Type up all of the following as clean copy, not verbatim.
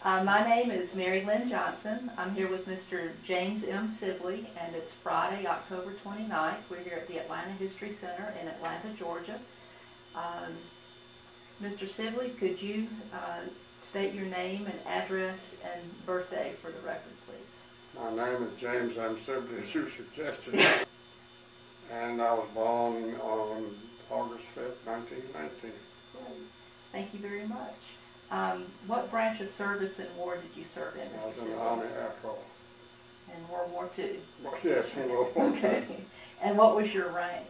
My name is Mary Lynn Johnson. I'm here with Mr. James M. Sibley, and it's Friday, October 29th. We're here at the Atlanta History Center in Atlanta, Georgia. Mr. Sibley, could you state your name and address and birthday for the record, please? My name is James M. Sibley, as you suggested, and I was born on August 5th, 1919. Thank you very much. What branch of service and war did you serve in, Mr. I was in Sibley? the Army Air Corps. In World War II? Yes, in World War II. Okay. And what was your rank?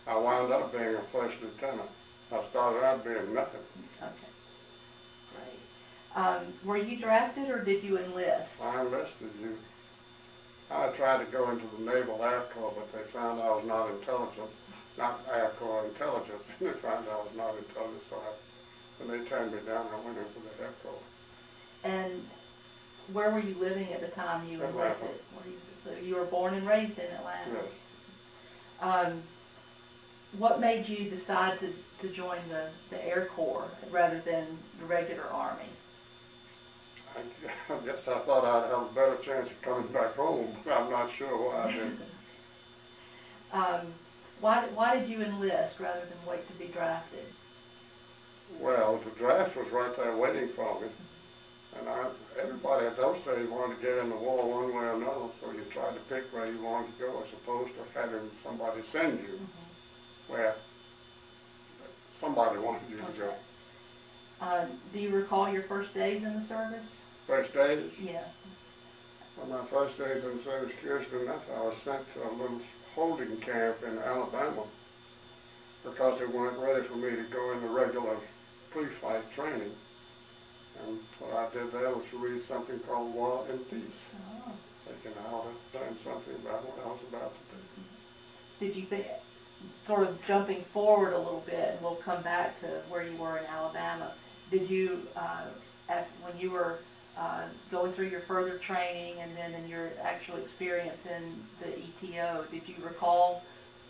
I wound up being a first lieutenant. I started out being nothing. Okay, great. Were you drafted or did you enlist? I enlisted you. I tried to go into the Naval Air Corps, but they found I was not intelligent. Not Air Corps intelligence. They found I was not intelligent, so when they turned me down, I went into the Air Corps. And where were you living at the time you enlisted? Atlanta. So you were born and raised in Atlanta? Yes. What made you decide to join the Air Corps rather than the regular Army? I guess I thought I'd have a better chance of coming back home, but I'm not sure why I did. Why did you enlist rather than wait to be drafted? Well, the draft was right there waiting for me. And everybody at those days wanted to get in the war one way or another, so you tried to pick where you wanted to go as opposed to having somebody send you where somebody wanted you to go. Do you recall your first days in the service? First days? Yeah. Well, my first days in the service, curiously enough, I was sent to a little holding camp in Alabama because they weren't ready for me to go into regular pre-flight training. And what I did there was to read something called War and Peace. Oh. Thinking I ought to learn something about what I was about to do. Did you think, sort of jumping forward a little bit, and we'll come back to where you were in Alabama, did you, when you were going through your further training and then in your actual experience in the ETO, did you recall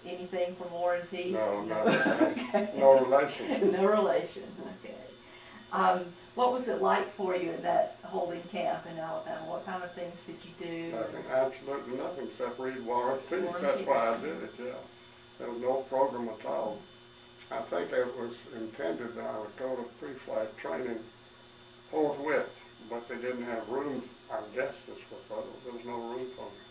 anything from War and Peace? No, no. Okay. No relation. No relation, okay. What was it like for you in that holding camp in Alabama? What kind of things did you do? Nothing, absolutely nothing except read War and Peace. War and That's Peace. why I did it, yeah. There was no program at all. I think it was intended that I would go to pre-flight training forthwith, but they didn't have room. I guess that's what there was no room for me.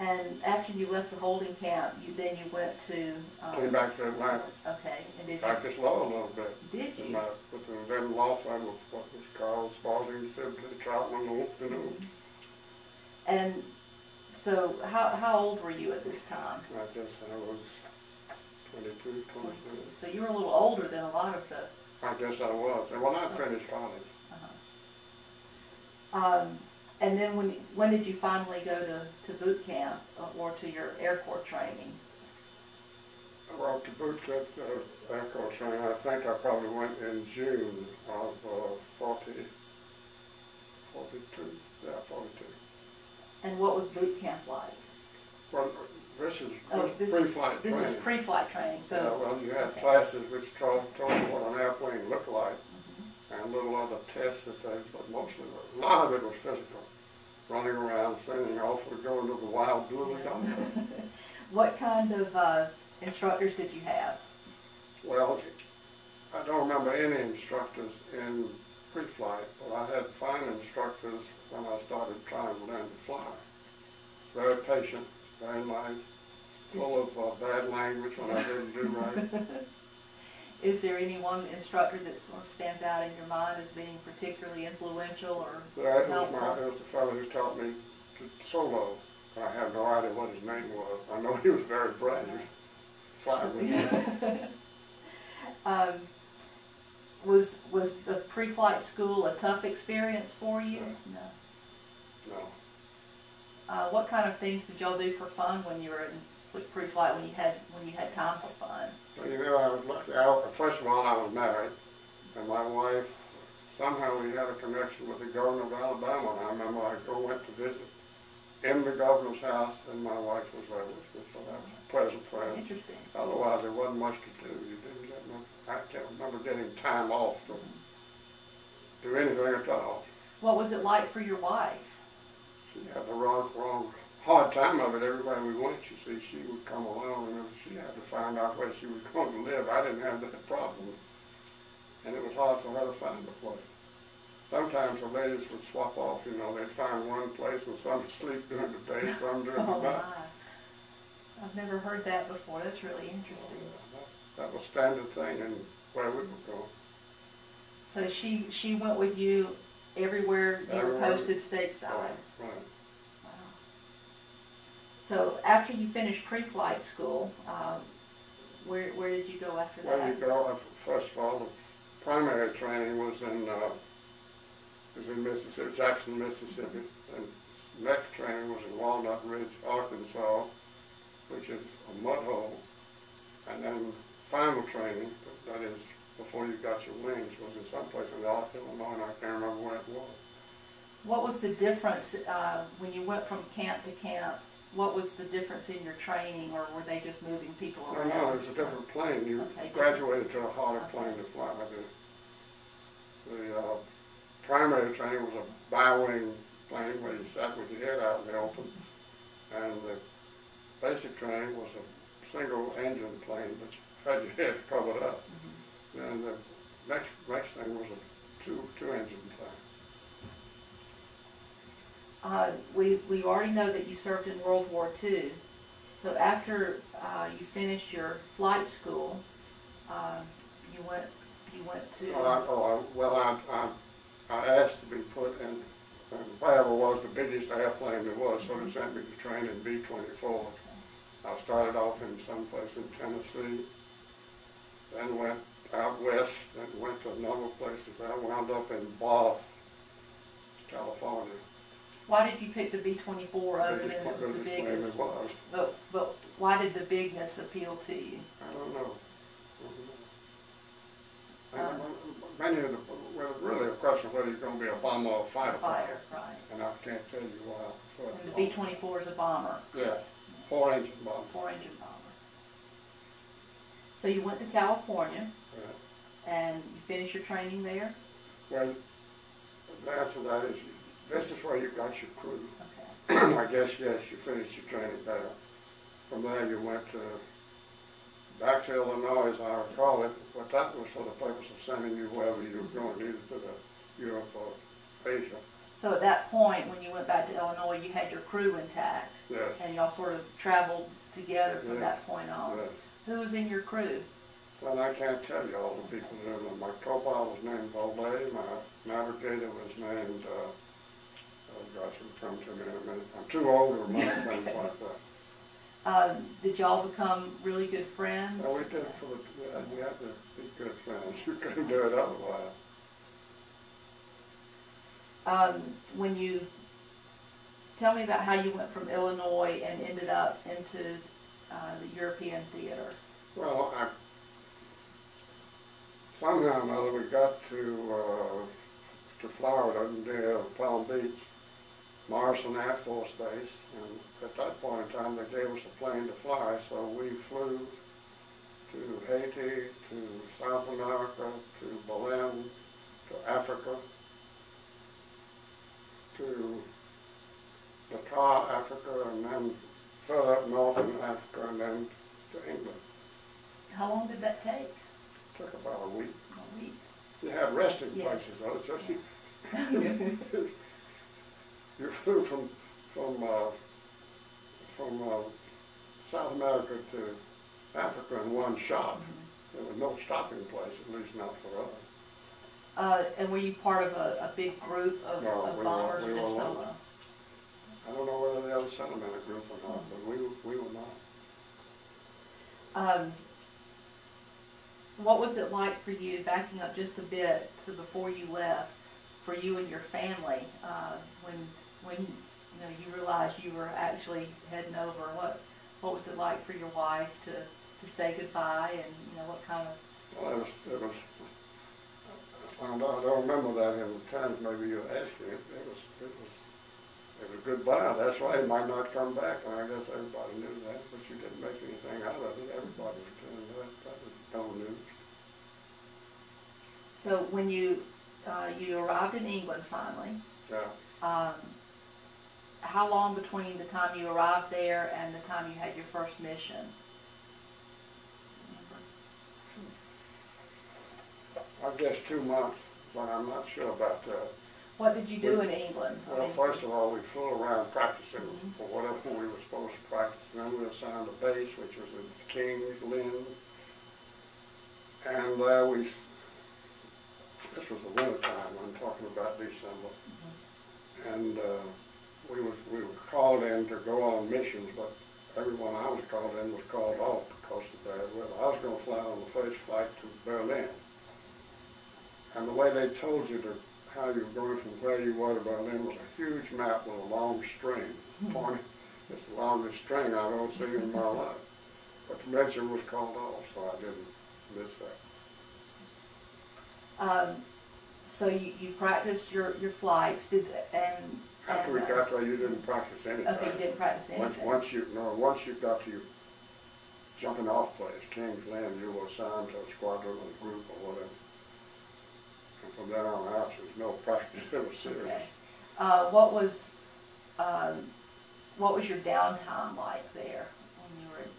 And after you left the holding camp, you went to... Came back to Atlanta. Okay. And did you... Practiced law a little bit. Did you? With the then law firm of what was called James Sibley, Troutman, And so how old were you at this time? I guess I was 22, 23. So you were a little older than a lot of the... I guess I was. And when I finished college. And then when did you finally go to boot camp or to your Air Corps training? Well, to boot camp, Air Corps training, I think I probably went in June of 42. Yeah, 42. And what was boot camp like? Well, this is this pre-flight training. This is pre-flight training. So yeah, well, you had classes which told you what an airplane looked like, and little other tests that they, but mostly, a lot of it was physical. Running around, singing off, we're going to the wild blue yonder. What kind of instructors did you have? Well, I don't remember any instructors in pre-flight, but I had fine instructors when I started trying to learn to fly. Very patient, very nice, full of bad language when I didn't do right. Is there any one instructor that sort of stands out in your mind as being particularly influential or helpful? It was the fellow who taught me to solo. I have no idea what his name was. I know he was very brave. Was the pre-flight school a tough experience for you? No. What kind of things did y'all do for fun when you were in pre-flight, when you had time for fun? Well, you know, I was lucky. First of all, I was married, and my wife, somehow we had a connection with the governor of Alabama, and I remember I went to visit in the governor's house, and my wife was there with me, so that was a pleasant friend. Interesting. Otherwise, there wasn't much to do. You didn't get much. I can't remember getting time off. do anything at all. What was it like for your wife? She had the wrong hard time of it everywhere we went. You see, she would come along and she had to find out where she was going to live. I didn't have that problem. And it was hard for her to find a place. Sometimes the ladies would swap off, you know, they'd find one place and some would sleep during the day, some during the night. I've never heard that before. That's really interesting. That was standard thing and where we were going. So she went with you everywhere you were posted stateside? Right. Wow. So after you finished pre-flight school, where did you go after that? Well, you go, first of all, the primary training was in Mississippi, Jackson, Mississippi, and next training was in Walnut Ridge, Arkansas, which is a mud hole, and then final training, that is before you got your wings, was in someplace in Illinois, and I can't remember where it was. What was the difference when you went from camp to camp? What was the difference in your training, or were they just moving people around? No, it was a different plane. You graduated to a harder plane to fly. The primary training was a bi-wing plane where you sat with your head out in the open, and the basic training was a single engine plane but had your head covered up. And the next thing was a two engine plane. We already know that you served in World War II. So after you finished your flight school, you went to. I asked to be put in whatever was the biggest airplane there was, so they sent me to train in B-24. I started off in someplace in Tennessee, then went out west, then went to a number of places. I wound up in Bath, California. Why did you pick the B-24 other than it was the biggest? But why did the bigness appeal to you? I don't know. Many of the, well, really a question of whether you're going to be a bomber or a fighter. Right. And I can't tell you why. And the B-24 is a bomber. Yeah, 4-engine bomber. 4-engine bomber. So you went to California, and you finished your training there? Well, the answer to that is, this is where you got your crew. Okay. I guess, yes, you finished your training there. From there you went back to Illinois, as I recall it, but that was for the purpose of sending you wherever you were going, either to the Europe or Asia. So at that point, when you went back to Illinois, you had your crew intact? Yes. And y'all sort of traveled together from that point on? Yes. Who was in your crew? Well, I can't tell you all the people in them. My co-pilot was named Volay, my navigator was named, oh gosh, it'll come to me in a minute. I'm too old to remember things like that. Did y'all become really good friends? Well, we did we had to be good friends. You couldn't do it otherwise. When you, tell me about how you went from Illinois and ended up into the European theater. Well, somehow or another we got to Florida near Palm Beach, Morrison Air Force Base, and at that point in time they gave us a plane to fly, so we flew to Haiti, to South America, to Berlin, to Africa, to Dakar, Africa, and then further up north in Africa, and then to England. How long did that take? It took about a week. A week. You had resting places, though. It's just you flew from South America to Africa in one shot. There was no stopping place, at least not for us. And were you part of a big group of bombers or just solo? I don't know whether they ever sent them in a group or not, but we were not. What was it like for you, backing up just a bit to before you left, for you and your family, when you realized you were actually heading over? What was it like for your wife to say goodbye, and what kind of? Well, it was. I don't remember that in the terms maybe you're asking. It was goodbye. That's why he might not come back, and I guess everybody knew that, but you didn't make anything out of it. Everybody was doing that. That was no news. So when you you arrived in England finally. Yeah. How long between the time you arrived there and the time you had your first mission? I guess 2 months, but I'm not sure about that. What did you do in England? Well, first of all, we flew around practicing for whatever we were supposed to practice. Then we were assigned a base, which was in King's Lynn. And this was the winter time, I'm talking about December. And we were called in to go on missions, but everyone I was called in was called off because of bad weather. I was going to fly on the first flight to Berlin. And the way they told you how you were going from where you were to Berlin was a huge map with a long string pointing. It's the longest string I've ever seen in my life. But the mission was called off, so I didn't miss that. So you practiced your flights, After we got there, you didn't practice anything. Okay, you didn't practice anything. Once you got to your jumping off place, King's Lynn, you were assigned to a squadron or a group or whatever. And from then on out, there was no practice. It was serious. Okay. What was your downtime like there when you were in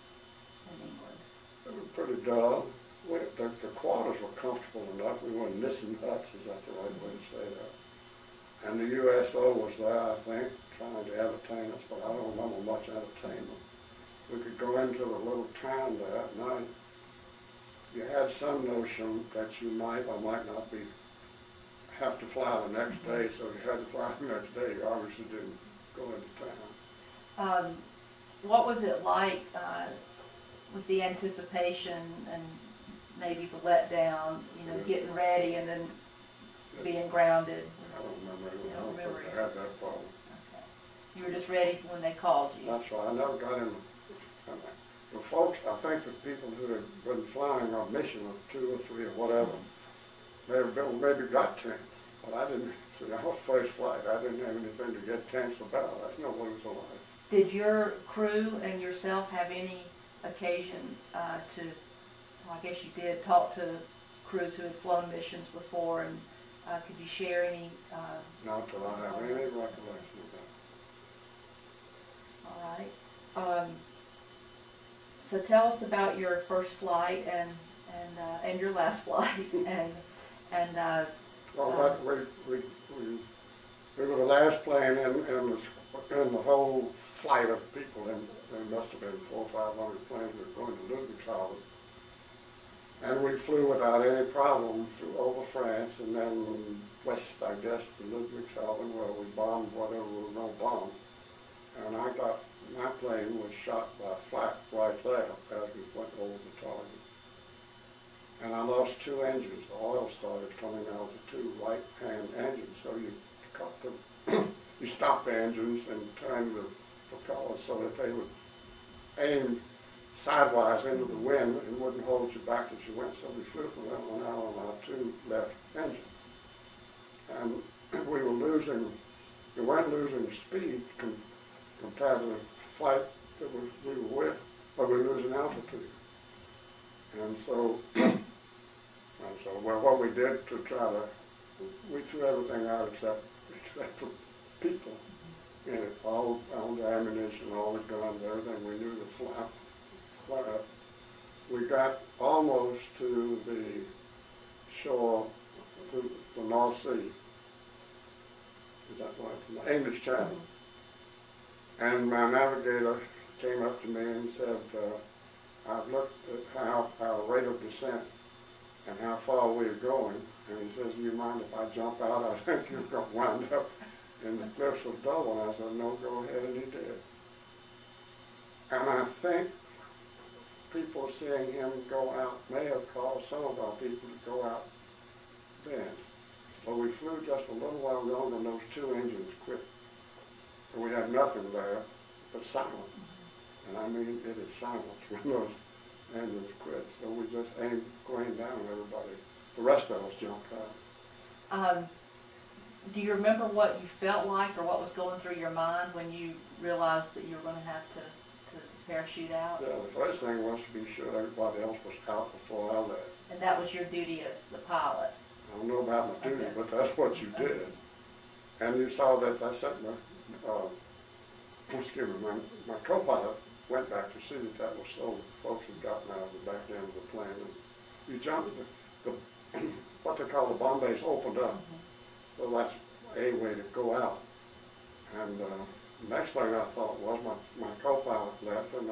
England? It was pretty dull. The quarters were comfortable enough. We weren't missing huts, is that the right way to say that? And the USO was there, I think, trying to entertain us, but I don't remember much entertainment. We could go into the little town there at night. You had some notion that you might or might not have to fly the next day, so you had to fly the next day. You obviously didn't go into town. What was it like with the anticipation and maybe the letdown, getting ready and then being grounded? I don't remember. I don't think I had that problem. Okay. You were just ready when they called you. That's right. I never got in. The folks, I think the people who had been flying on mission of 2 or 3 or whatever, maybe got tense. But I didn't. See, our first flight, I didn't have anything to get tense about. That's not what it was like. Did your crew and yourself have any occasion to, well, I guess you did, talk to crews who had flown missions before, and could you share any? Not that I have any recollection of that. All right. So tell us about your first flight and your last flight Well, we were the last plane in the whole flight of people, and there must have been 400 or 500 planes that were going to Ludwigshafen. And we flew without any problem over France and then west, I guess, to Ludwigshafen, where we bombed whatever was no bomb. And my plane was shot by flak right there as we went over the target. And I lost 2 engines. The oil started coming out of the 2 right-hand engines, so you stop the engines and turn the propellers so that they would aim sidewise into the wind and wouldn't hold you back as you went. So we flew from that one out on our 2 left engines. And we weren't losing speed compared to the flight that we were with, but we were losing altitude. And so, well, what we did we threw everything out except the people in it, all the ammunition, all the guns, everything. We knew the fly. We got almost to the shore, to the North Sea. Is that right? The English Channel. And my navigator came up to me and said, I've looked at our rate of descent and how far we're going, and he says, do you mind if I jump out? I think you're going to wind up in the cliffs of Dover. And I said, no, go ahead, and he did. And I think people seeing him go out may have caused some of our people to go out then. But we flew just a little while longer and those 2 engines quit. So we had nothing there but silence. And I mean, it is silence when those engines quit. So we just aimed going down and everybody, the rest of us jumped out. Do you remember what you felt like or what was going through your mind when you realized that you were going to have to parachute out? Yeah, the first thing was to be sure everybody else was out before I left. And that was your duty as the pilot? I don't know about my duty, Okay. but that's what you did. And you saw that I sent excuse me, my co-pilot went back to see that that was so. Folks had gotten out of the back end of the plane, and you jumped the what they call the bomb base opened up. So that's a way to go out. And the next thing I thought was my co-pilot left, and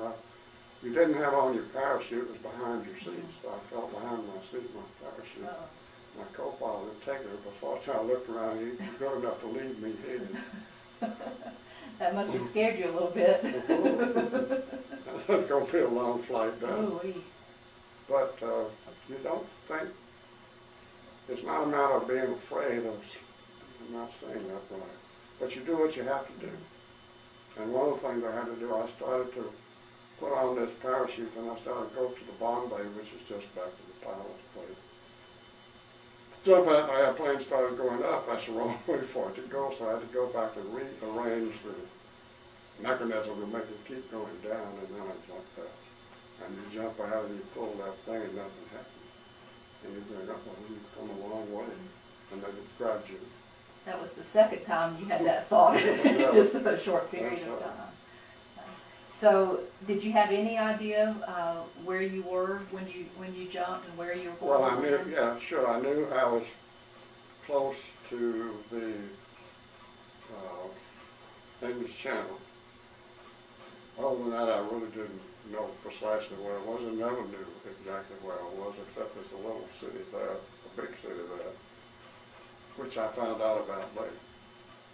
you didn't have on your parachute, it was behind your seat. So I felt behind my seat, my parachute. My co-pilot had taken it before I looked around. He was good enough to leave me here. That must have scared you a little bit. That's going to be a long flight down. Ooh-wee. But you don't think, it's not a matter of being afraid of, I'm not saying that right, but you do what you have to do. And one of the things I had to do, I started to put on this parachute, and I started to go to the bomb bay, which is just back to the pilot's place. So that my airplane started going up, that's the wrong way for it to go, so I had to go back and rearrange the mechanism to make it keep going down, and then it's like that. And you jump out and you pull that thing and nothing happens. And you think, oh, you've come a long way, and then it grabs you. That was the second time you had that thought, just in a short period of time. So, did you have any idea where you were when you jumped and where you were going? Well, I knew, yeah, sure. I knew I was close to the English Channel. Other than that, I really didn't know precisely where I was, and never knew exactly where I was, except there's a little city there, a big city there, which I found out about later.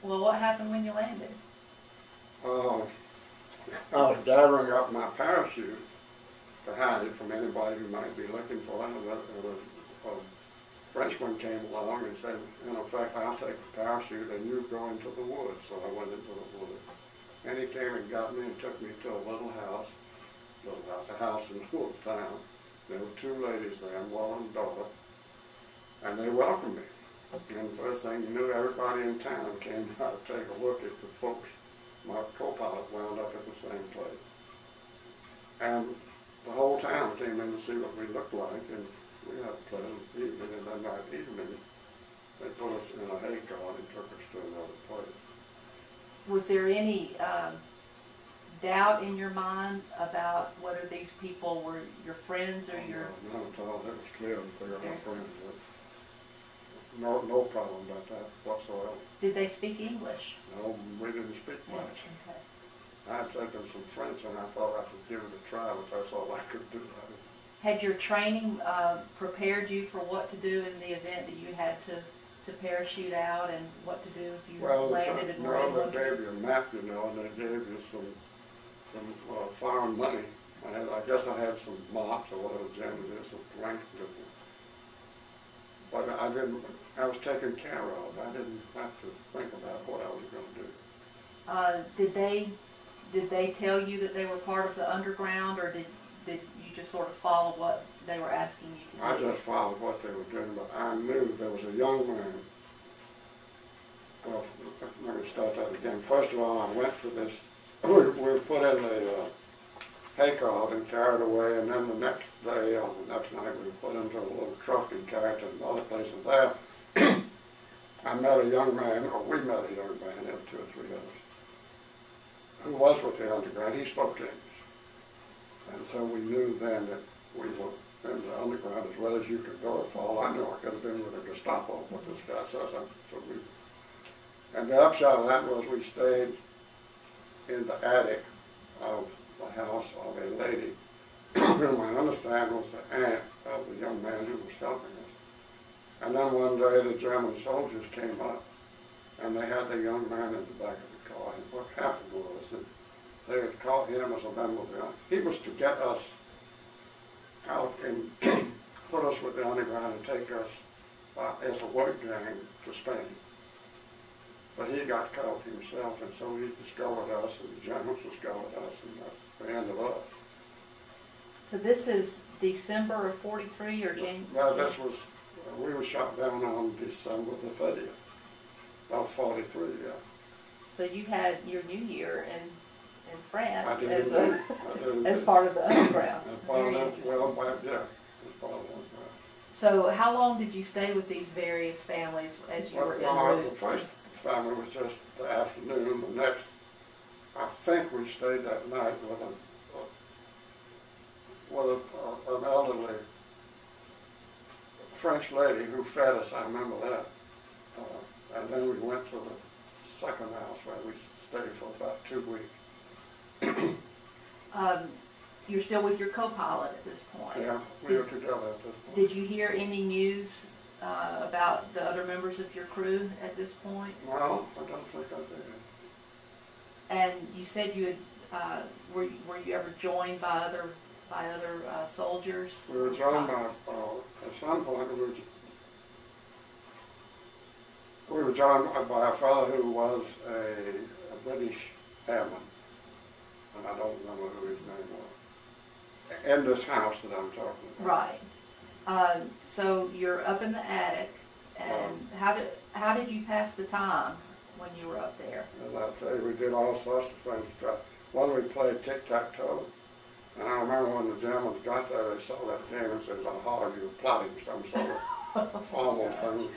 Well, what happened when you landed? I was gathering up my parachute to hide it from anybody who might be looking for it. A Frenchman came along and said, in effect, I'll take the parachute and you go into the woods. So I went into the woods. And he came and got me and took me to a little house, a house in the little town. There were two ladies there, mother and daughter, and they welcomed me. And the first thing you knew, everybody in town came out to take a look at the folks. My co-pilot wound up at the same place. And the whole town came in to see what we looked like, and we had a pleasant evening, and then that evening, they put us in a hay car and took us to another place. Was there any doubt in your mind about whether these people were your friends or your... No, not at all. It was clear that they were my friends. No problem about that whatsoever. Did they speak English? No, we didn't speak much. Okay. I had taken some French and I thought I could give it a try, but that's all I could do. Had your training prepared you for what to do in the event that you had to parachute out, and what to do if you landed in rain? Well, they gave you a map, you know, and they gave you some foreign money. I guess I had some mops or whatever gems in some blank. But I was taken care of. I didn't have to think about what I was going to do. Did they tell you that they were part of the underground, or did you just sort of follow what they were asking you to do? I just followed what they were doing, but I knew there was a young man. Well, let me start that again. First of all, I went to this, we were put in the hay cart and carried away, and then the next day or the next night we were put into a little truck and carried to another place. And there I met a young man, or we met a young man, there were two or three others, who was with the underground. He spoke English. And so we knew then that we were in the underground as well as you could go. For all I knew, I could have been with the Gestapo, what this guy says. And the upshot of that was we stayed in the attic of the house of a lady whom I understand was the aunt of the young man who was helping us. And then one day the German soldiers came up and they had the young man in the back of the car. And what happened was that they had caught him as a member of the underground. He was to get us out and put us with the underground and take us as a work gang to Spain. But he got caught himself, and so he discovered us, and the Germans discovered us, and that's the end of us. So this is December of '43 or January? Well, this was, we were shot down on December the 30th of '43, yeah. So you had your New Year in France as part of the underground. Well, yeah, as part of the underground. So how long did you stay with these various families as you were en route? The first family was just the afternoon. The next, I think we stayed that night with an elderly French lady who fed us. I remember that. And then we went to the second house where we stayed for about 2 weeks. You're still with your co-pilot at this point. Yeah, we were together at this point. Did you hear any news about the other members of your crew at this point? Well, I don't think I did. And you said you had, were you ever joined by other soldiers? We were joined by, at some point, we were joined by a fellow who was a British airman, and I don't remember who his name was, in this house that I'm talking about. Right. So you're up in the attic, and how did you pass the time when you were up there? And I'll tell you, we did all sorts of things. One, we played tic-tac-toe, and I remember when the Germans got there, they saw that game and said, "Oh, you were plotting some sort of formal thing."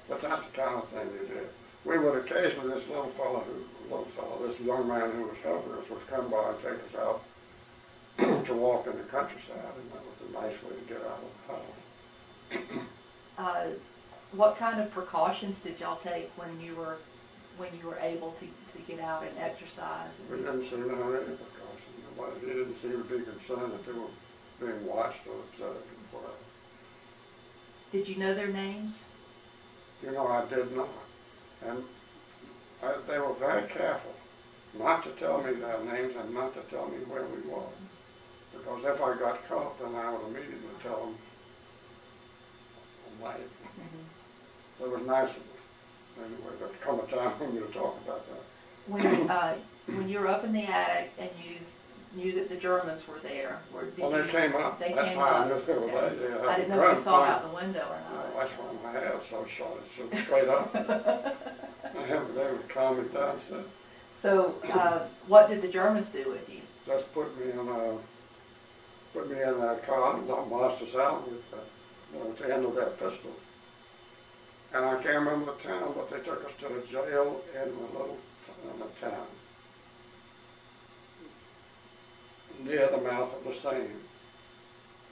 But that's the kind of thing you did. We would occasionally, this this young man who was helping us would come by and take us out to walk in the countryside, and that was a nice way to get out of the house. What kind of precautions did y'all take when you were able to get out and exercise? We didn't seem to have any precautions. He didn't seem to be concerned that they were being watched or observed or whatever. Did you know their names? You know, I did not. And they were very careful not to tell me their names and not to tell me where we were. Because if I got caught, then I would immediately tell them I'm late. So it was nice of them. Anyway, there'd come a time when you'll talk about that. When you were up in the attic and you knew that the Germans were there, they came up. That's how I knew they were there. Yeah, I didn't know if you saw out the window or not. No, that's why my hair was so short. It stood straight up. They would calm me down. So what did the Germans do with you? Just put me in a car and marched us out with the end of their pistols. And I can't remember the town, but they took us to a jail in a town near the mouth of the Seine.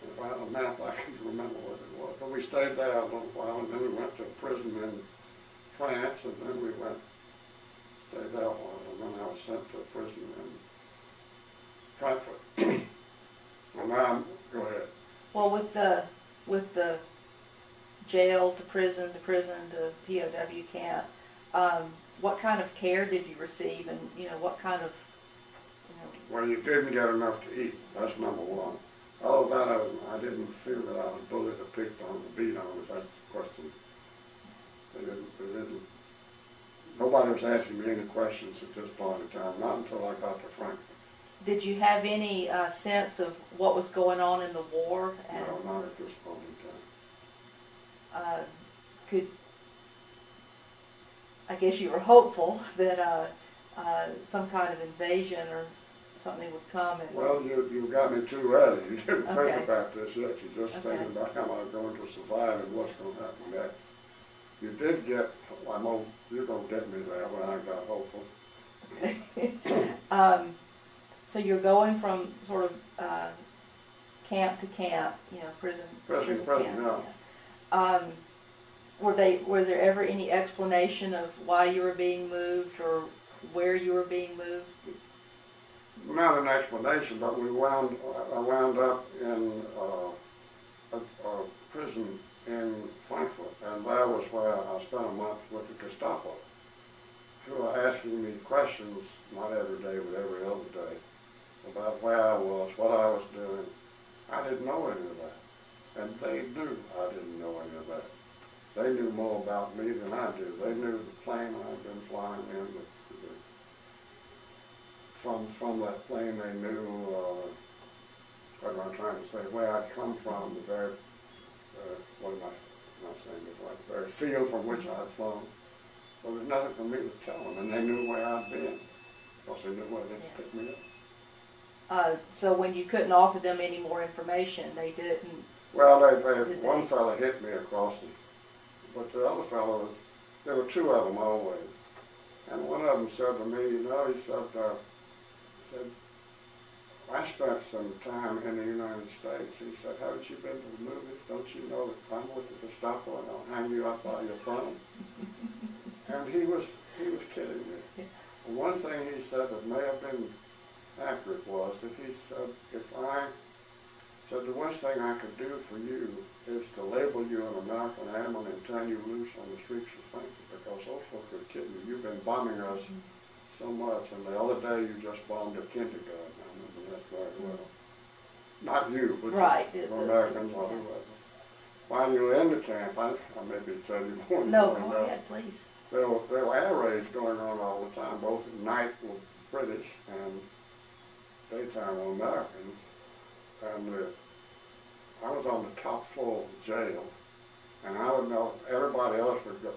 If I had a map, I can remember what it was. But we stayed there a little while, and then we went to a prison in France, and then we stayed there a while, and then I was sent to a prison in Frankfurt. Well, now, go ahead. Well, with the jail to prison to POW camp, what kind of care did you receive, and what kind of Well, you didn't get enough to eat. That's number one. Other than that, I didn't feel that I was bullied or picked on or beat on, if that's the question. They didn't. Nobody was asking me any questions at this point in time, not until I got to Frankfurt. Did you have any sense of what was going on in the war? No, not at this point in time. I guess you were hopeful that some kind of invasion or something would come. Well, you got me too early. You didn't Okay. think about this yet. You're just thinking about how I'm going to survive and what's going to happen next. You did get, you're going to get me there when I got hopeful. So you're going from sort of camp to camp, prison camp. Yeah. Was there ever any explanation of why you were being moved or where you were being moved? Not an explanation, but I wound up in a prison in Frankfurt, and that was where I spent a month with the Gestapo, who were asking me questions, not every day, but every other day, about where I was, what I was doing. I didn't know any of that, and they knew I didn't know any of that. They knew more about me than I did. They knew the plane I'd been flying in. From that plane, they knew, what am I trying to say, where I'd come from, the very, what am I not saying this right, the very field from which I had flown. So there's nothing for me to tell them, and they knew where I'd been, because they knew where they'd pick me So when you couldn't offer them any more information, they didn't. Well, one fella hit me across them, but the other fellow was, there were two of them always. And one of them said to me, you know, he said, I spent some time in the United States. He said, haven't you been to the movies? Don't you know that I'm with the Gestapo and I'll hang you up by your thumb? And he was kidding me. One thing he said that may have been accurate was that he said, the worst thing I could do for you is to label you an American animal and turn you loose on the streets of Frankfurt, because those folks are kidding you. You've been bombing us so much, and the other day you just bombed a kindergarten. I remember that very well. Not you, but Americans or whoever. While you were in the camp, I maybe tell you more. No, go ahead, please. There were air raids going on all the time, both at night with British and daytime with Americans. And I was on the top floor of the jail, and I would know everybody else would go.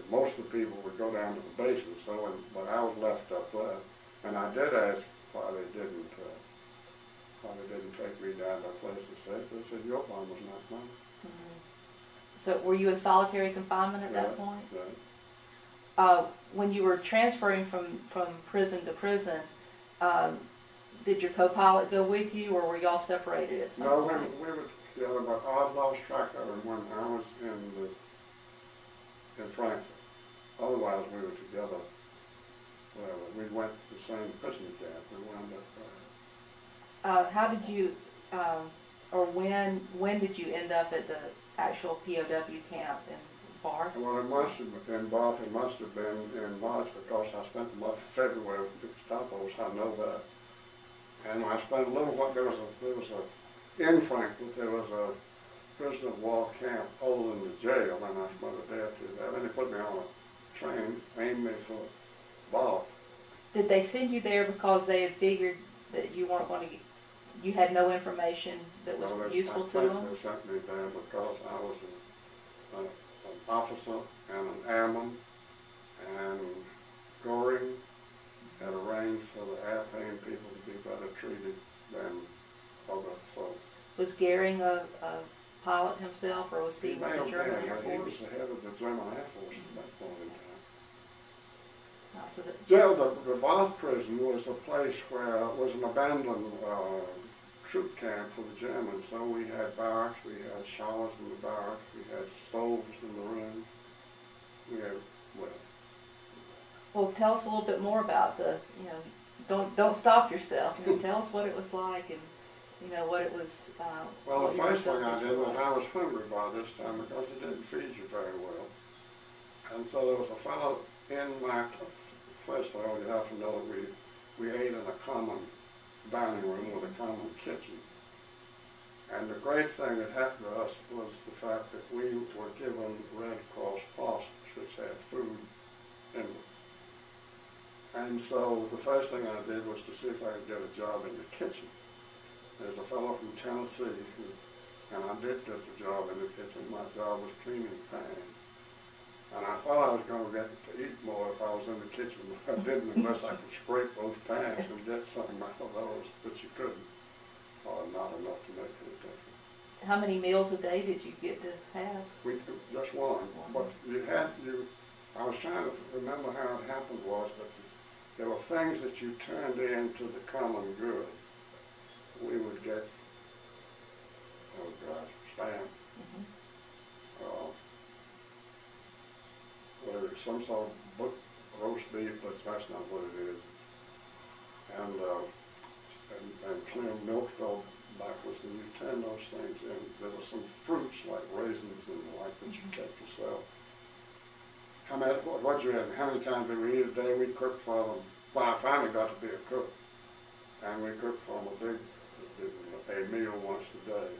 Most of the people would go down to the basement. So, but I was left up there, and I did ask why they didn't take me down to a place of safety. They said your bomb was not mine. So, were you in solitary confinement at that point? Yeah. When you were transferring from prison to prison, did your co-pilot go with you, or were y'all separated at some point? No, we were together, but I lost track of it when I was in Frankfurt. Otherwise, we were together. Well, we went to the same prison camp. We wound up. How did you, or when did you end up at the actual POW camp in Barth? Well, it must have been in Barth. It must have been in March, because I spent the month of February with the Gestapo. I know that. And I spent a little while. In Frankfurt there was a prisoner of war camp other than the jail, and I spent a day or two there. Then they put me on a train, aimed me for Barth. Did they send you there because they had figured that you weren't going to get, you had no information that was useful to them? They sent me there because I was an officer and an airman, and Goring had arranged for the airplane people to be better treated than other folks. Was Goering a pilot himself, or was he with the German Air Force? He was the head of the German Air Force at that point in time. So the Barth prison was a place where it was an abandoned troop camp for the Germans. So we had barracks, we had showers in the barracks, we had stoves in the room. We had, well, tell us a little bit more about the, don't stop yourself. Tell us what it was like, and what it was. Well, the first thing I did was I was hungry by this time, because they didn't feed you very well. And so there was a fellow in my, first of all, you have to know that we ate in a common dining room with a common kitchen. And the great thing that happened to us was the fact that we were given Red Cross parcels, which had food in them. And so the first thing I did was to see if I could get a job in the kitchen. There's a fellow from Tennessee, and I did get the job in the kitchen. My job was cleaning pans. And I thought I was going to get to eat more if I was in the kitchen, but I didn't, unless I could scrape those pans and get something out of those, but you couldn't, or not enough to make any difference. How many meals a day did you get to have? Just one. But I was trying to remember how it happened but there were things that you turned into the common good. We would get, spam. Whatever, some sort of roast beef, but that's not what it is. And clear milk though backwards, and you turn those things in. There were some fruits like raisins and the like that you kept yourself. How many times did we eat a day? We cooked for them. Well, I finally got to be a cook, and we cooked for them a meal once a day.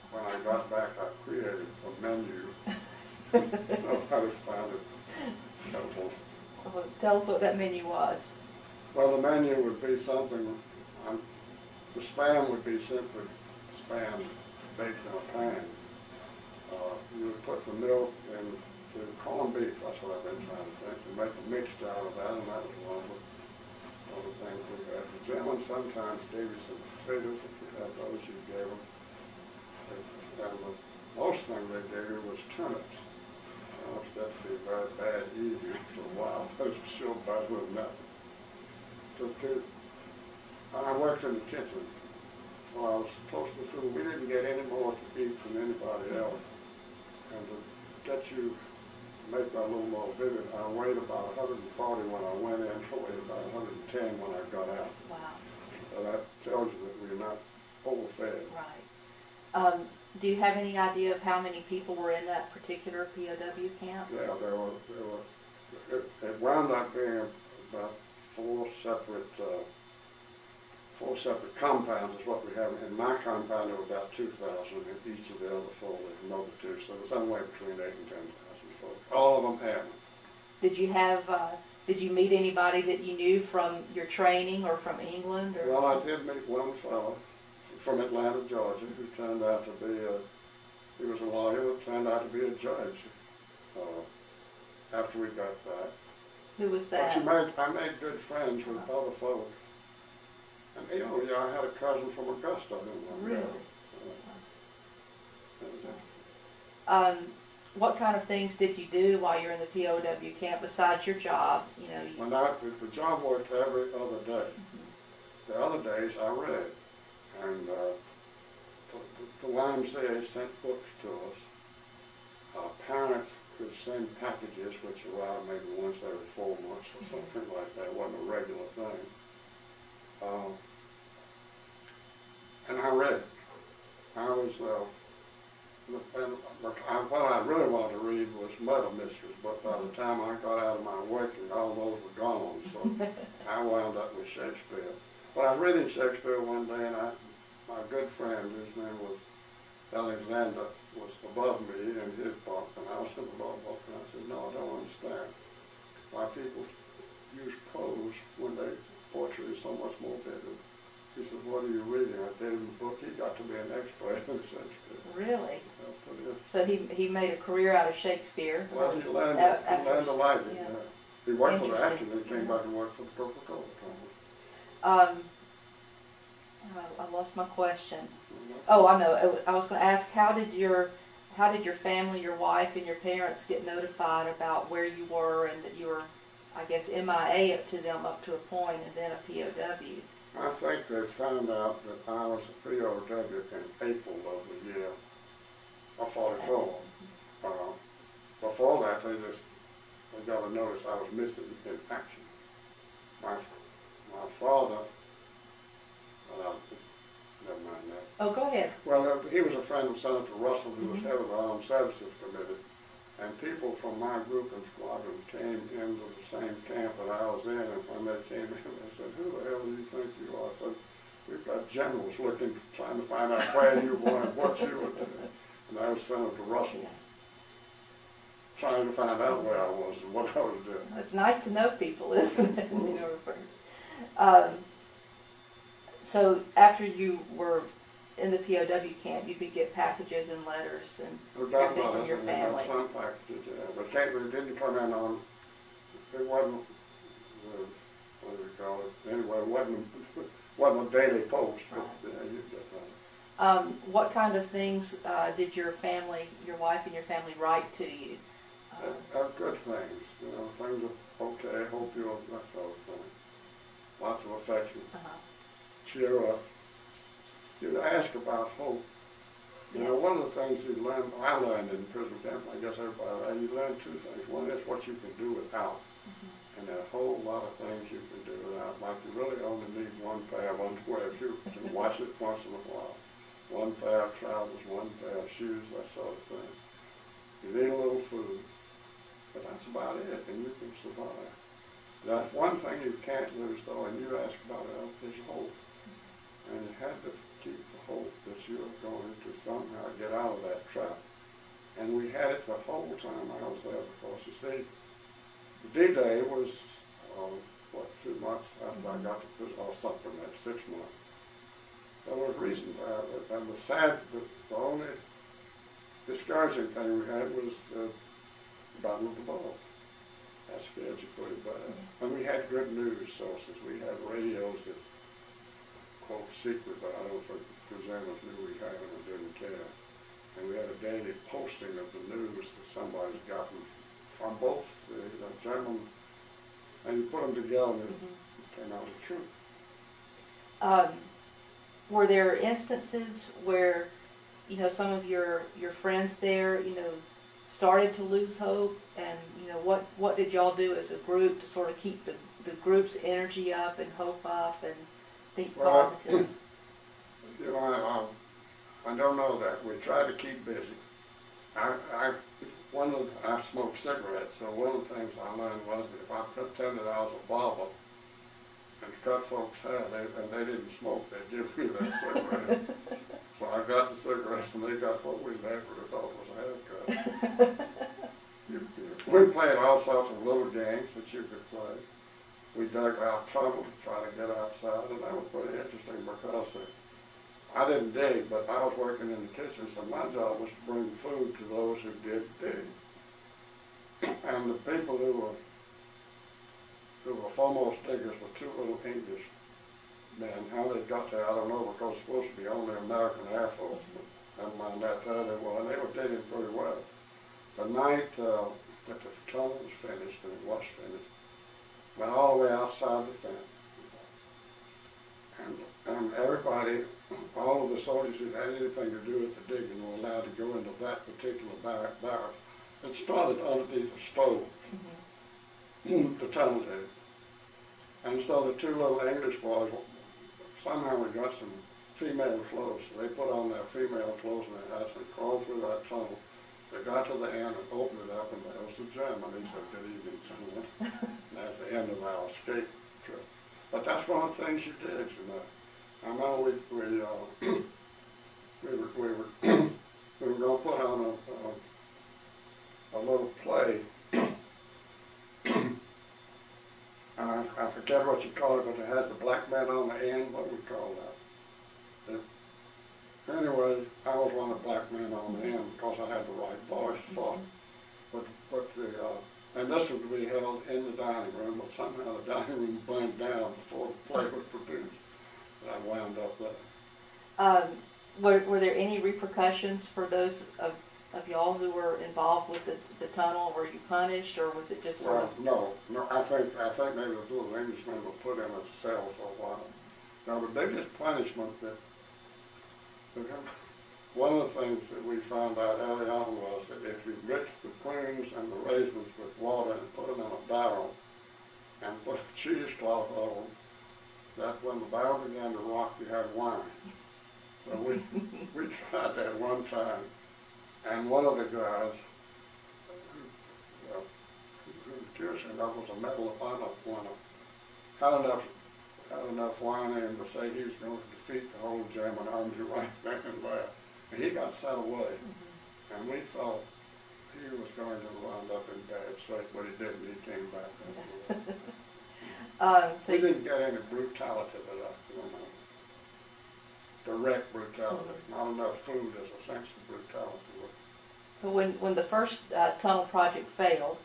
When I got back, I created a menu. Nobody found it helpful. Well, tell us what that menu was. Well, the menu would be something, the spam would be simply spam baked in a pan. You would put the milk in the corned beef, that's what I've been trying to think, to make a mixture out of that, and that was one. other things we had. The Germans sometimes gave you some potatoes. If you had those, you gave them. And the most thing they gave you was turnips. Turnips got to be very bad eating after a while, but it's sure better than nothing. I worked in the kitchen. Well, I was close to food. We didn't get any more to eat from anybody else. And to get you, make that a little more vivid, I weighed about 140 when I went in, I weighed about 110 when I got out. Wow. So that tells you that we're not overfed. Right. Do you have any idea of how many people were in that particular POW camp? Yeah, it wound up being about four separate compounds is what we have. In my compound, there were about 2,000. In each of the other four, there were another two. So it was somewhere between 8,000 and 10,000 folks. All of them had them. Did you meet anybody that you knew from your training or from England? Or? Well, I did meet one fellow from Atlanta, Georgia, who turned out to be he was a lawyer that turned out to be a judge after we got back. Who was that? But I made good friends with other folks. And I had a cousin from Augusta who Really? What kind of things did you do while you were in the POW camp besides your job? The job worked every other day. Mm-hmm. The other days I read, and the YMCA sent books to us. Our parents could send packages, which arrived maybe once every 4 months or something like that. It wasn't a regular thing. And I read. I was, what I really wanted to read was murder mysteries, but by the time I got out of my working, all those were gone, so I wound up with Shakespeare. But I was reading Shakespeare one day, and my good friend, whose name was Alexander, was above me in his book, and I was in the lower book, and I said, no, I don't understand why people use prose when they poetry is so much more vivid. He said, what are you reading? I gave him the book. He got to be an expert in Shakespeare. Really? So he made a career out of Shakespeare? Well, he learned to like it. Yeah. He worked for the acting, and he came back and worked for the Coca-Cola company. I lost my question. Oh, I know. I was going to ask, how did your family, your wife, and your parents get notified about where you were and that you were, I guess, MIA up to them up to a point, and then a POW? I think they found out that I was a POW in April of the year of 44. Before that, they got a notice I was missing in action. My father, never mind that. Oh, go ahead. Well, he was a friend of Senator Russell, who was head of the Armed Services Committee, and people from my group and squadron came into the same camp that I was in, and when they came in, they said, who the hell do you think you are? I said, we've got generals trying to find out where you were and what you were doing. And that was Senator Russell, trying to find out where I was and what I was doing. It's nice to know people, isn't it? So after you were in the POW camp, you could get packages and letters and everything from your family. Some packages, yeah. But it didn't come in on, it wasn't, what do we call it? Anyway, it wasn't a daily post, but yeah, you get that. What kind of things did your wife and your family write to you? Good things, things are okay, hope you're, that sort of thing. Lots of affection. Cheer up. You ask about hope. One of the things I learned in prison camp, I guess everybody, you learn two things. One is what you can do without, and there are a whole lot of things you can do without. Like you really only need one pair of underwear if you can wash it once in a while. One pair of trousers, one pair of shoes, that sort of thing. You need a little food, but that's about it, and you can survive. Now, one thing you can't lose, though, and you ask about it, is hope. And you have to keep the hope that you're going to somehow get out of that trap. And we had it the whole time I was there, because you see, D-Day was, 2 months after I got to prison, or something like 6 months. So there was reason to have it. And the only discouraging thing we had was the Battle of the Bulge. That scared you pretty bad. And we had good news sources. We had radios that, quote, secret, but I don't think the presenters knew we had them and didn't care. And we had a daily posting of the news that somebody's gotten from both the German, and you put them together and it came out the truth. Were there instances where, you know, some of your friends there, you know, started to lose hope, and, you know, what did y'all do as a group to sort of keep the group's energy up and hope up and think positive? You know, I don't know that. We tried to keep busy. I smoked cigarettes, so one of the things I learned was that if I pretended I was a barber and cut folks' hair, and they didn't smoke, they'd give me that cigarette. So I got the cigarettes, and they got what we never thought was a haircut. We played all sorts of little games that you could play. We dug out tunnels to try to get outside, and that was pretty interesting because I didn't dig, but I was working in the kitchen, so my job was to bring food to those who did dig. And the people who were foremost diggers were two little English men. How they got there, I don't know, because it's supposed to be only American Air Force, but never mind that, there they were, and they were digging pretty well. The night that the tunnel was finished, and it was finished, went all the way outside the fence. And everybody, all of the soldiers who had anything to do with the digging were allowed to go into that particular barrack. It started underneath the stove, the tunnel did. And so the two little English boys, somehow we got some female clothes, so they put on their female clothes and their hats and crawled through that tunnel. They got to the end and opened it up, and there was the German. He said, "Good evening, gentlemen." And that's the end of our escape trip. But that's one of the things you did, you know. I know we were going to put on a little play. I forget what you call it, but it has the black man on the end. What do we call that? Anyway, I was one of the black men on the end because I had the right voice for it. And this was to be held in the dining room, but somehow the dining room burned down before the play was produced. And I wound up there. Were there any repercussions for those of y'all who were involved with the tunnel? Were you punished, or was it just sort of... No. I think maybe the little Englishmen were put in a cell for a while. Now, the biggest punishment one of the things that we found out early on was that if you mixed the prunes and the raisins with water and put them in a barrel and put a cheesecloth over them, that when the barrel began to rock, you had wine. So we tried that one time, and one of the guys who accused him of was a Medal of Honor winner, had enough wine in him to say he was going to defeat the whole German army right then and there. And he got sent away, and we thought he was going to wind up in bad shape, but he didn't. He came back. So we didn't get any brutality to that, you know, direct brutality. Not enough food as a sense of brutality. So when the first tunnel project failed,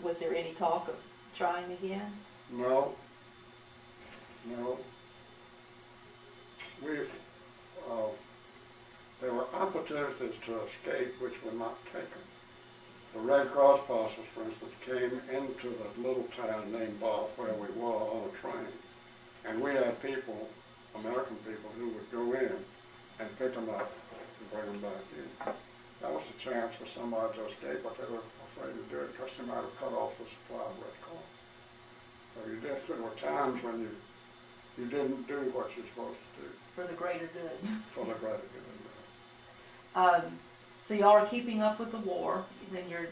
was there any talk of trying again? No. There were opportunities to escape which were not taken. The Red Cross parcels, for instance, came into the little town named Bath where we were on a train. And we had people, American people, who would go in and pick them up and bring them back in. That was a chance for somebody to escape, but they were afraid to do it because they might have cut off the supply of Red Cross. So there were times when you didn't do what you're supposed to do. For the greater good. For the greater good. So y'all are keeping up with the war, and then you're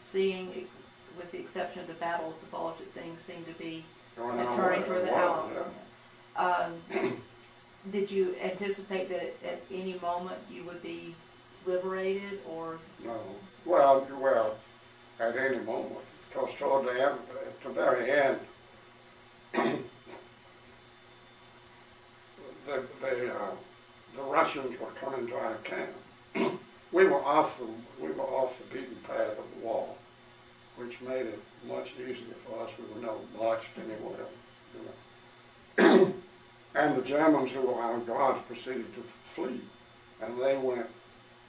seeing, with the exception of the Battle of the Bulge, that things seem to be turning toward the Alamo. Did you anticipate that at any moment you would be liberated, or? No. Well, at any moment, because toward the end, at the very end, the Russians were coming to our camp. We were off the beaten path of the war, which made it much easier for us. We were never marched anywhere, you know. And the Germans who were on guard proceeded to flee, and they went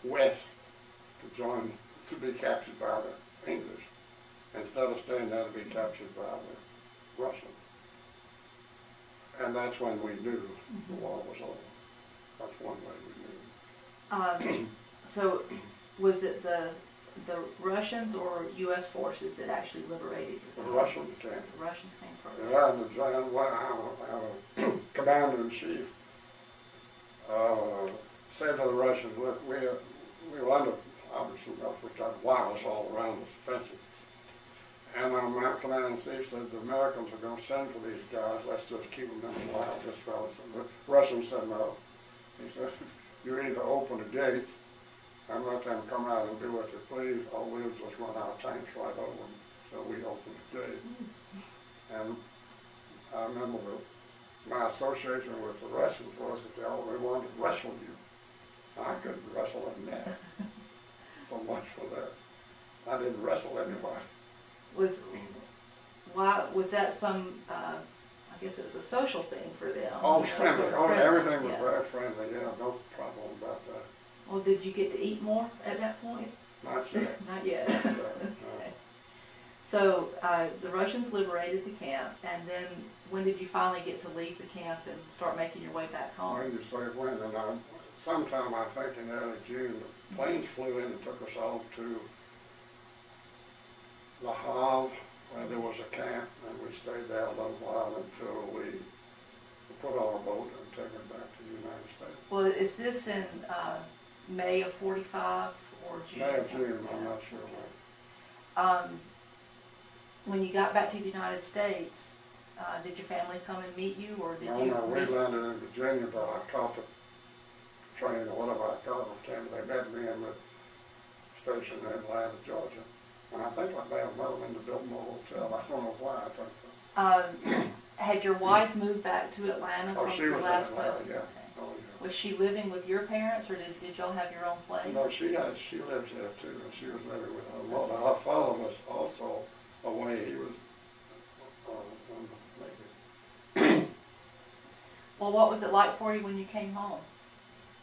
west to be captured by the English, instead of staying there to be captured by the Russians. And that's when we knew the war was over. That's one way we knew. So was it the Russians or U.S. forces that actually liberated you? The Russians came. The Russians came first. Yeah, and our commander-in-chief said to the Russians, look, we were under, obviously, we got wires all around us, fencing. And our commander-in-chief said, the Americans are going to send for these guys, let's just keep them in the wild, this fellas. And the Russians said no. He said, you either open the gates and let them come out and do what they please, or we'll just run our tanks right over them. So we opened the gate. And I remember my association with the Russians was that they always wanted to wrestle you. I couldn't wrestle them there. So much for that. I didn't wrestle anybody. Was that some, I guess it was a social thing for them? Oh, friendly. Sort of Oh, friendly. everything was very friendly, yeah, no problem about that. Well, did you get to eat more at that point? Not yet. Not yet. No. Okay. So the Russians liberated the camp, and then when did you finally get to leave the camp and start making your way back home? When you say when, and sometime I think in early June, the planes flew in and took us all to Le Havre, where there was a camp, and we stayed there a little while until we put on a boat and took it back to the United States. Well, is this in May of '45 or June? May of June, I'm not sure when. When you got back to the United States, did your family come and meet you, or did you? No, we landed in Virginia, but I caught the train or whatever I caught it. They met me in the station in Atlanta, Georgia. And I think I may have met them in the Biltmore Hotel. I don't know why I think so. Had your wife moved back to Atlanta Oh, from she the was in last Atlanta, place? yeah. Okay. Oh, yeah. Was she living with your parents, or did y'all have your own place? No, she lived there too, and she was living with her mother. Her father was also away. He was maybe Well, what was it like for you when you came home?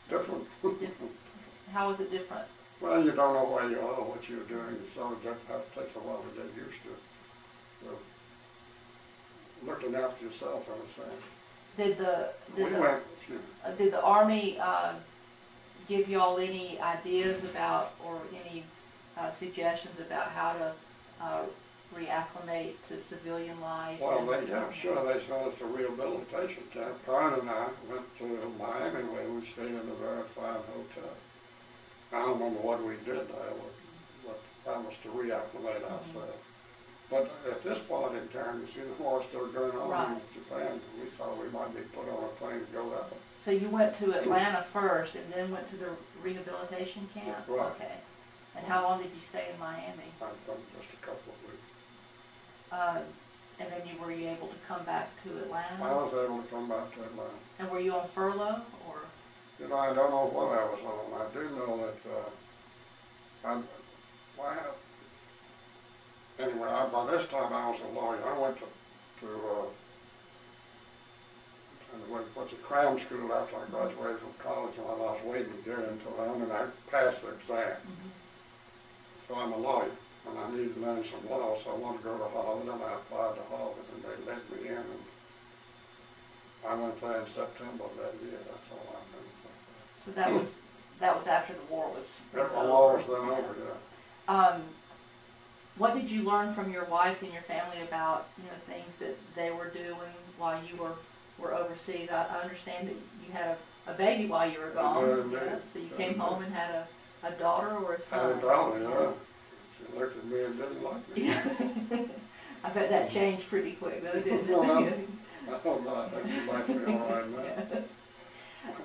different. How was it different? Well, you don't know where you are, what you're doing. It sort of takes a while to get used to it. So, looking after yourself, in a sense. Did the Army give y'all any ideas about, or any suggestions about how to reacclimate to civilian life? Well, they sent us to rehabilitation camp. Karen and I went to Miami, where we stayed in a very fine hotel. I don't remember what we did there, but that was to reacclimate ourselves. But at this point in time, you see the war still going on in Japan. We thought we might be put on a plane to go out. So you went to Atlanta first, and then went to the rehabilitation camp? Right. Okay. And how long did you stay in Miami? I think just a couple of weeks. And then were you able to come back to Atlanta? I was able to come back to Atlanta. And were you on furlough, or? You know, I don't know what I was on. I do know that by this time I was a lawyer. I went to cram school after I graduated from college, and I was waiting to get into it, and I passed the exam. So I'm a lawyer, and I needed to learn some law, so I wanted to go to Harvard, and I applied to Harvard, and they let me in, and I went there in September of that year. That's all I knew. So that was after the war was The over. war was then over, yeah. What did you learn from your wife and your family about, things that they were doing while you were overseas? I understand that you had a baby while you were gone. Yeah, so you came home and had a daughter or a son? I had a daughter, yeah. She looked at me and didn't like me. I bet that changed pretty quick, though, didn't it? No, I don't know. I think she likes me all right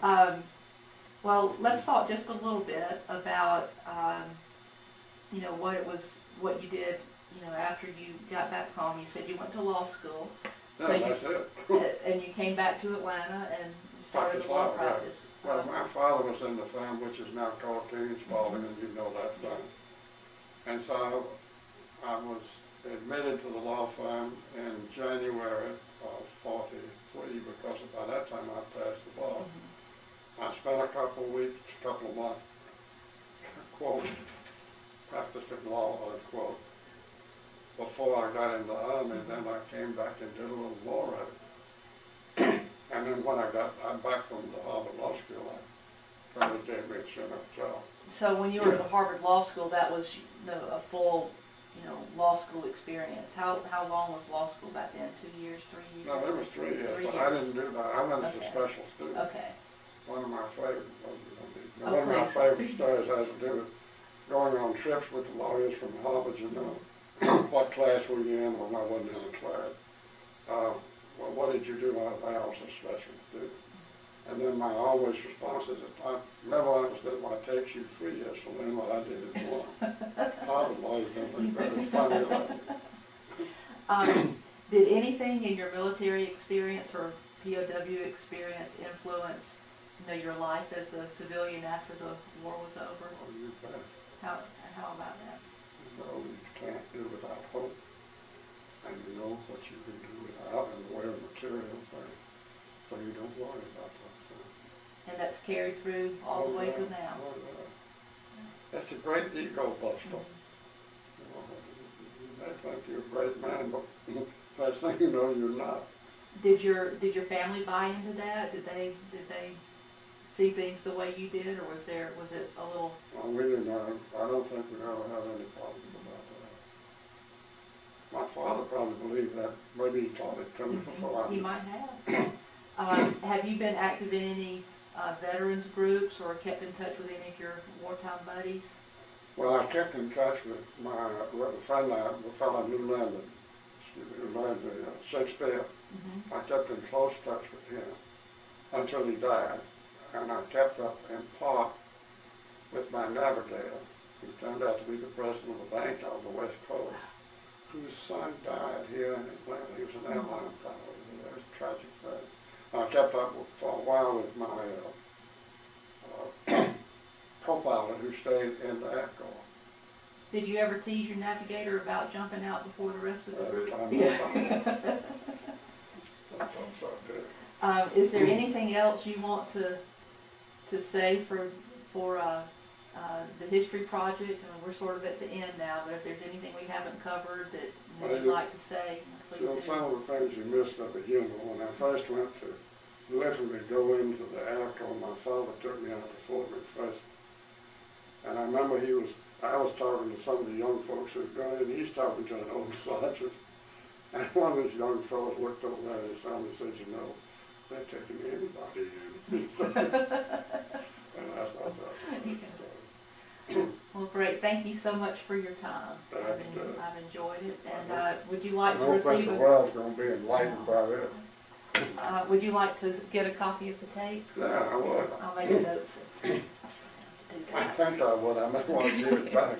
now. Well, let's talk just a little bit about, what you did, after you got back home. You said you went to law school. Yeah, So that's it. And you came back to Atlanta and started law practice. Well, my father was in the firm, which is now called King & Spalding, and you know that firm. And so I was admitted to the law firm in January of '43 because by that time I passed the bar. I spent a couple of weeks, a couple of months, quote, practicing law, unquote, before I got in the Army. Then I came back and did a little more of it. And then when I'm back from the Harvard Law School, I finally gave me a chin-up job. So when you were at the Harvard Law School, that was a full, law school experience. How long was law school back then? 2 years, 3 years? No, it was 3 years, 3 but years. I didn't do that. I went as a special student. Okay. One of my favorite stories has to do with going on trips with the lawyers from Harvard. What class were you in? Well, I wasn't in a class. Well, what did you do? I was a special student. And then my always response is, I never understood why it takes you 3 years to learn what I did in 1. Harvard lawyers don't think that is funny. Did anything in your military experience or POW experience influence, your life as a civilian after the war was over? Oh, you bet. How about that? You can't do without hope. And you know what you can do without in the way of material things. So you don't worry about that. And that's carried through all the way to now. Oh, yeah. That's a great ego buster. You may think you're a great man, but first thing you know, you're not. Did your family buy into that? Did they see things the way you did, or was it a little? Well, we didn't. I don't think we ever had any problems about that. My father probably believed that. Maybe he taught it to me before. He might have. Have you been active in any veterans groups or kept in touch with any of your wartime buddies? Well, I kept in touch with a friend, the fellow who landed Shakespeare. I kept in close touch with him until he died. And I kept up in part with my navigator, who turned out to be the president of the bank on the West Coast, whose son died here in Atlanta. He was an airline pilot. It was a tragic thing. I kept up for a while with my co-pilot who stayed in the Air Corps. Did you ever tease your navigator about jumping out before the rest of the group? Every time I saw him. That's so good. Is there anything else you want to say for the history project? We're sort of at the end now, but if there's anything we haven't covered that you'd like to say, please do. Some of the things you missed of the humor. When I first went to literally go into the Air Corps, my father took me out to Fort McPherson. And I remember I was talking to some of the young folks who had gone in, he's talking to an old sergeant. And one of these young fellows looked over at his son and said, they're taking anybody in. And I thought that was a good story. Well, great. Thank you so much for your time. I've enjoyed it. And would you like to receive a... I don't think the world's going to be enlightened by this. Would you like to get a copy of the tape? Yeah, I would. I'll make a note for you. I think I would. I might want to give it back.